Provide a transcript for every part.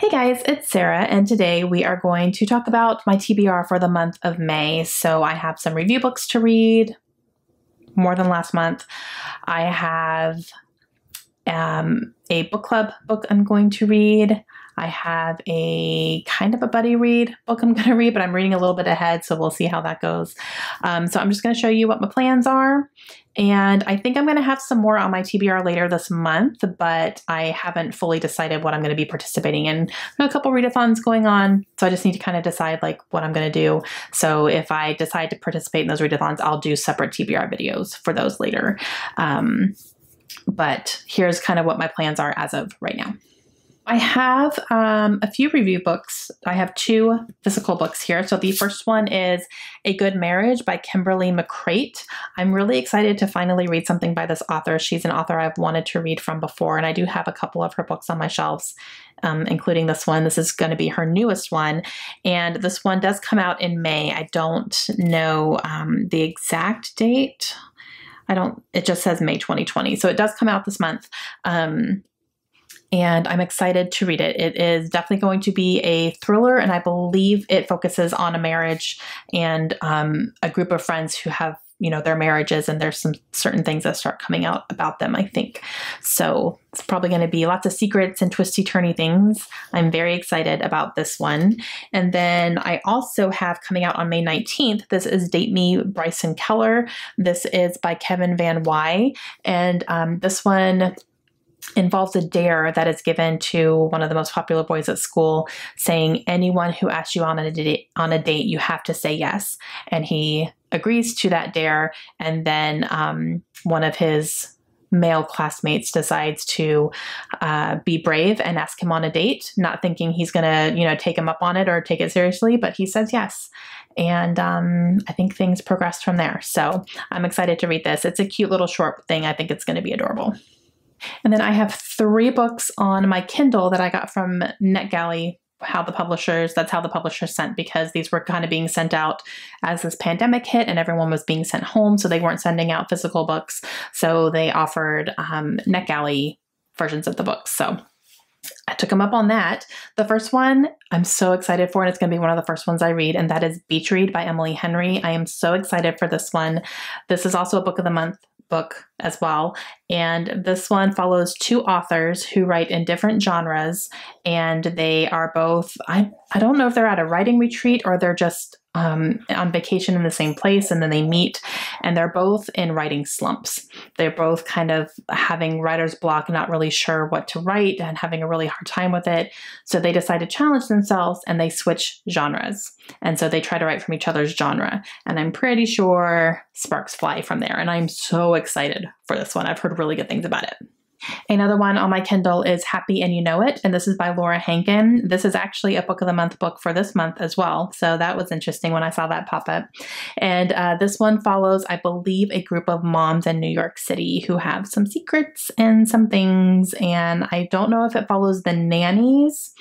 Hey guys, it's Sarah, and today we are going to talk about my TBR for the month of May. So I have some review books to read, more than last month. I have a book club book I'm going to read. I have a kind of a buddy read book I'm going to read, but I'm reading a little bit ahead, so we'll see how that goes. So I'm just going to show you what my plans are. And I think I'm going to have some more on my TBR later this month, but I haven't fully decided what I'm going to be participating in. I have a couple readathons going on, so I just need to kind of decide like what I'm going to do. So if I decide to participate in those readathons, I'll do separate TBR videos for those later. But here's kind of what my plans are as of right now. I have a few review books. I have two physical books here. So the first one is A Good Marriage by Kimberly McCrate. I'm really excited to finally read something by this author. She's an author I've wanted to read from before, and I do have a couple of her books on my shelves, including this one. This is going to be her newest one, and this one does come out in May. I don't know the exact date. It just says May 2020. So it does come out this month. And I'm excited to read it. It is definitely going to be a thriller, and I believe it focuses on a marriage and a group of friends who have, their marriages, and there's some certain things that start coming out about them, I think. So it's probably going to be lots of secrets and twisty-turny things. I'm very excited about this one. And then I also have coming out on May 19th, this is Date Me, Bryson Keller. This is by Kevin Van Wy, and this one involves a dare that is given to one of the most popular boys at school, saying anyone who asks you on a date, you have to say yes. And he agrees to that dare, and then one of his male classmates decides to be brave and ask him on a date, not thinking he's gonna, take him up on it or take it seriously, but he says yes. And I think things progress from there. So I'm excited to read this. It's a cute little short thing. I think it's going to be adorable. And then I have 3 books on my Kindle that I got from NetGalley, that's how the publishers sent, because these were kind of being sent out as this pandemic hit and everyone was being sent home, so they weren't sending out physical books. So they offered NetGalley versions of the books. So I took them up on that. The first one I'm so excited for, and it's going to be one of the first ones I read, and that is Beach Read by Emily Henry. I am so excited for this one. This is also a book of the month book as well, and this one follows 2 authors who write in different genres, and they are both, I don't know if they're at a writing retreat or they're just on vacation in the same place, and then they meet, and they're both in writing slumps. They're both kind of having writer's block, not really sure what to write and having a really hard time with it. So they decide to challenge themselves, and they switch genres. And so they try to write from each other's genre. And I'm pretty sure sparks fly from there. And I'm so excited for this one. I've heard really good things about it. Another one on my Kindle is Happy and You Know It, and this is by Laura Hankin. This is actually a book of the month book for this month as well, so that was interesting when I saw that pop up. And this one follows, I believe, a group of moms in New York City who have some secrets and some things, and I don't know if it follows the nannies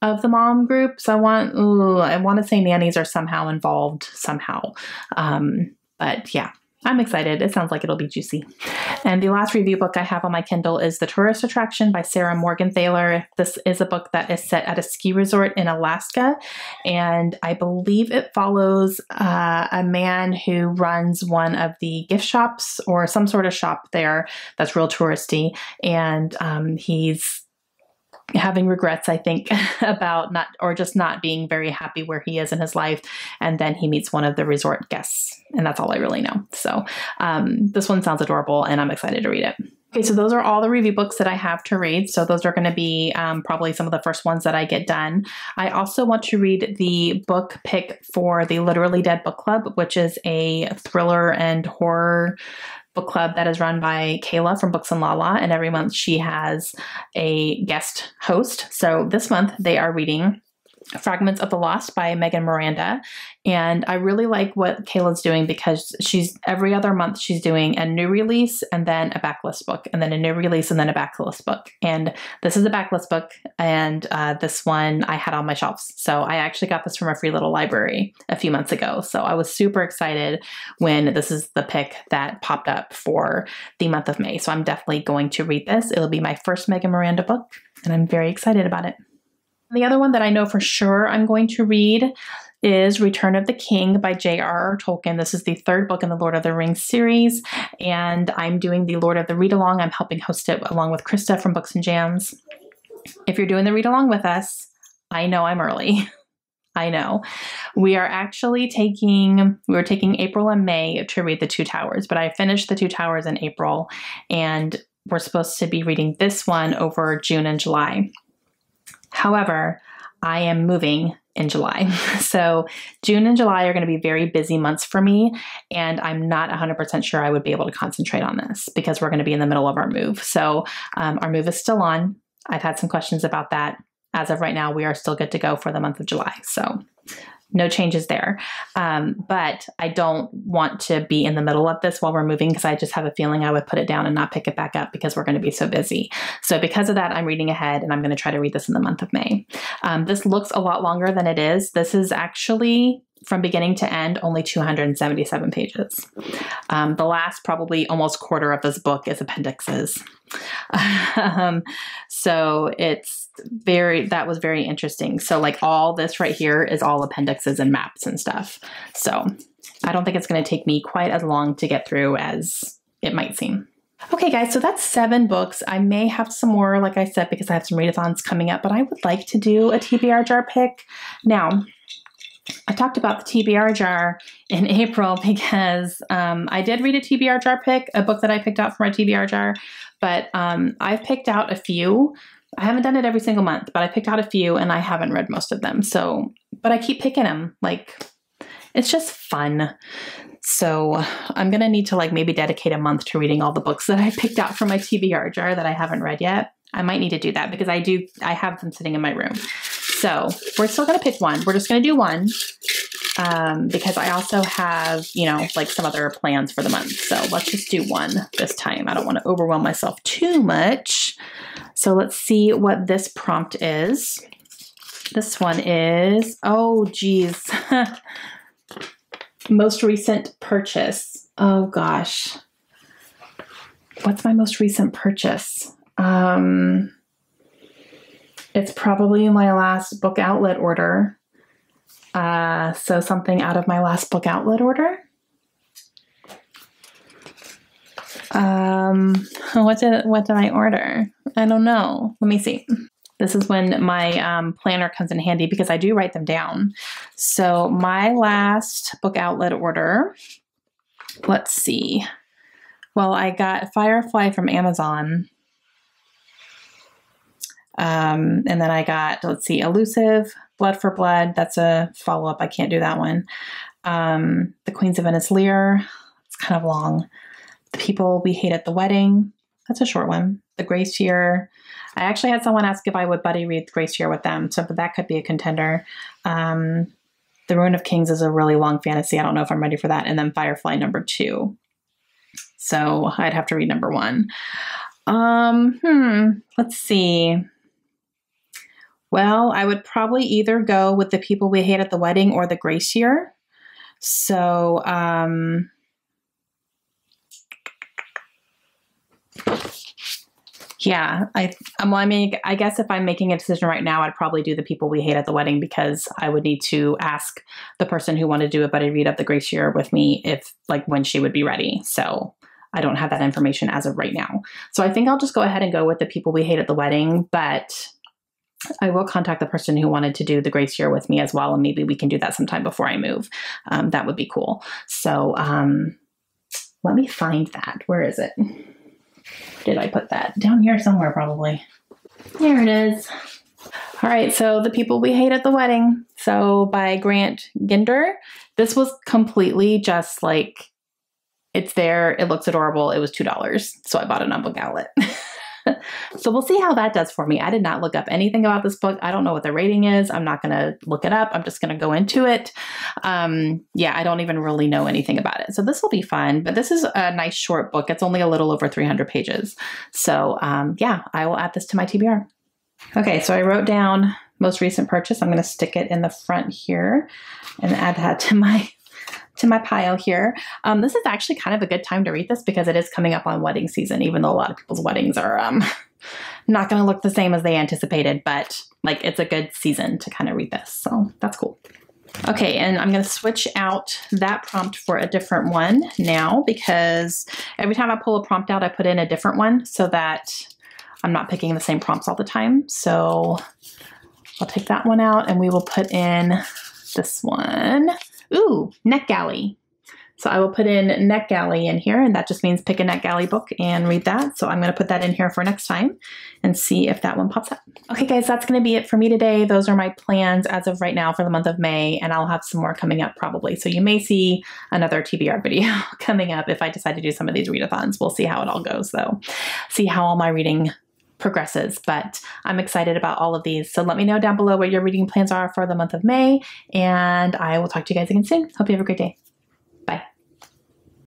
of the mom group, so I want to say nannies are somehow involved somehow, but yeah. I'm excited. It sounds like it'll be juicy. And the last review book I have on my Kindle is The Tourist Attraction by Sarah Morgenthaler. This is a book that is set at a ski resort in Alaska, and I believe it follows a man who runs one of the gift shops or some sort of shop there that's real touristy, and he's having regrets, I think, about not being very happy where he is in his life. And then he meets one of the resort guests, and that's all I really know. So this one sounds adorable, and I'm excited to read it. Okay, so those are all the review books that I have to read. So those are going to be probably some of the first ones that I get done. I also want to read the book pick for the Literally Dead Book Club, which is a thriller and horror book club that is run by Kayla from Books and Lala, and every month she has a guest host. So this month they are reading Fragments of the Lost by Megan Miranda. And I really like what Kayla's doing, because every other month she's doing a new release and then a backlist book, and then a new release and then a backlist book. And this is a backlist book, and this one I had on my shelves. So I actually got this from a free little library a few months ago. So I was super excited when this is the pick that popped up for the month of May. So I'm definitely going to read this. It'll be my first Megan Miranda book, and I'm very excited about it. The other one that I know for sure I'm going to read is Return of the King by J.R.R. Tolkien. This is the third book in the Lord of the Rings series, and I'm doing the Lord of the Read-Along. I'm helping host it along with Krista from Books and Jams. If you're doing the read-along with us, I know I'm early. I know. We are actually taking April and May to read The Two Towers, but I finished The Two Towers in April, and we're supposed to be reading this one over June and July. However, I am moving in July. So June and July are going to be very busy months for me, and I'm not 100% sure I would be able to concentrate on this because we're going to be in the middle of our move. So our move is still on. I've had some questions about that. As of right now, we are still good to go for the month of July. So no changes there. But I don't want to be in the middle of this while we're moving because I just have a feeling I would put it down and not pick it back up because we're going to be so busy. So because of that, I'm reading ahead, and I'm going to try to read this in the month of May. This looks a lot longer than it is. This is actually, from beginning to end, only 277 pages. The last probably almost quarter of this book is appendixes. So that was very interesting. So like all this right here is all appendixes and maps and stuff. So I don't think it's going to take me quite as long to get through as it might seem. Okay, guys, so that's 7 books. I may have some more, like I said, because I have some readathons coming up, but I would like to do a TBR jar pick. Now, I talked about the TBR jar in April because I did read a TBR jar pick, a book that I picked out from my TBR jar, but I've picked out a few. I haven't done it every single month, but I picked out a few and I haven't read most of them. So, but I keep picking them. Like, it's just fun. So I'm going to need to like maybe dedicate a month to reading all the books that I picked out from my TBR jar that I haven't read yet. I might need to do that because I have them sitting in my room. So we're still going to pick one. We're just going to do one because I also have, like some other plans for the month. So let's just do one this time. I don't want to overwhelm myself too much. So let's see what this prompt is. This one is, oh geez, most recent purchase. Oh gosh. What's my most recent purchase? It's probably my last book outlet order. So something out of my last book outlet order. What did I order? I don't know. Let me see. This is when my planner comes in handy because I do write them down. So my last book outlet order, let's see. Well, I got Firefly from Amazon. And then I got, let's see, Elusive, Blood for Blood. That's a follow-up. I can't do that one. The Queens of Venice Lear. It's kind of long. The People We Hate at the Wedding. That's a short one. The Grace Year. I actually had someone ask if I would buddy read Grace Year with them. So that could be a contender. The Ruin of Kings is a really long fantasy. I don't know if I'm ready for that. And then Firefly #2. So I'd have to read #1. Let's see. Well, I would probably either go with The People We Hate at the Wedding or The Grace Year. So, yeah, I guess if I'm making a decision right now, I'd probably do The People We Hate at the Wedding because I would need to ask the person who wanted to do a buddy read of The Grace Year with me when she would be ready. So I don't have that information as of right now. So I think I'll just go ahead and go with The People We Hate at the Wedding, but I will contact the person who wanted to do The Grace Year with me as well, and maybe we can do that sometime before I move. That would be cool. So let me find that. Where is it? Did I put that? Down here somewhere, probably. There it is. All right, so The People We Hate at the Wedding. So by Grant Ginder. This was completely just like, it's there, it looks adorable, it was $2. So I bought it on Book Outlet. So we'll see how that does for me. I did not look up anything about this book. I don't know what the rating is. I'm not going to look it up. I'm just going to go into it. Yeah, I don't even really know anything about it. So this will be fun, but this is a nice short book. It's only a little over 300 pages. So yeah, I will add this to my TBR. Okay, so I wrote down most recent purchase. I'm going to stick it in the front here and add that to my pile here. This is actually kind of a good time to read this because it is coming up on wedding season, even though a lot of people's weddings are not going to look the same as they anticipated, but like it's a good season to kind of read this. So that's cool. Okay, and I'm going to switch out that prompt for a different one now, because every time I pull a prompt out, I put in a different one so that I'm not picking the same prompts all the time. So I'll take that one out and we will put in this one. Ooh, NetGalley. So I will put in NetGalley in here, and that just means pick a NetGalley book and read that. So I'm going to put that in here for next time and see if that one pops up. Okay, guys, that's going to be it for me today. Those are my plans as of right now for the month of May, and I'll have some more coming up probably. So you may see another TBR video coming up if I decide to do some of these readathons. We'll see how it all goes, though. See how all my reading progresses, but I'm excited about all of these. So let me know down below what your reading plans are for the month of May, and I will talk to you guys again soon. Hope you have a great day.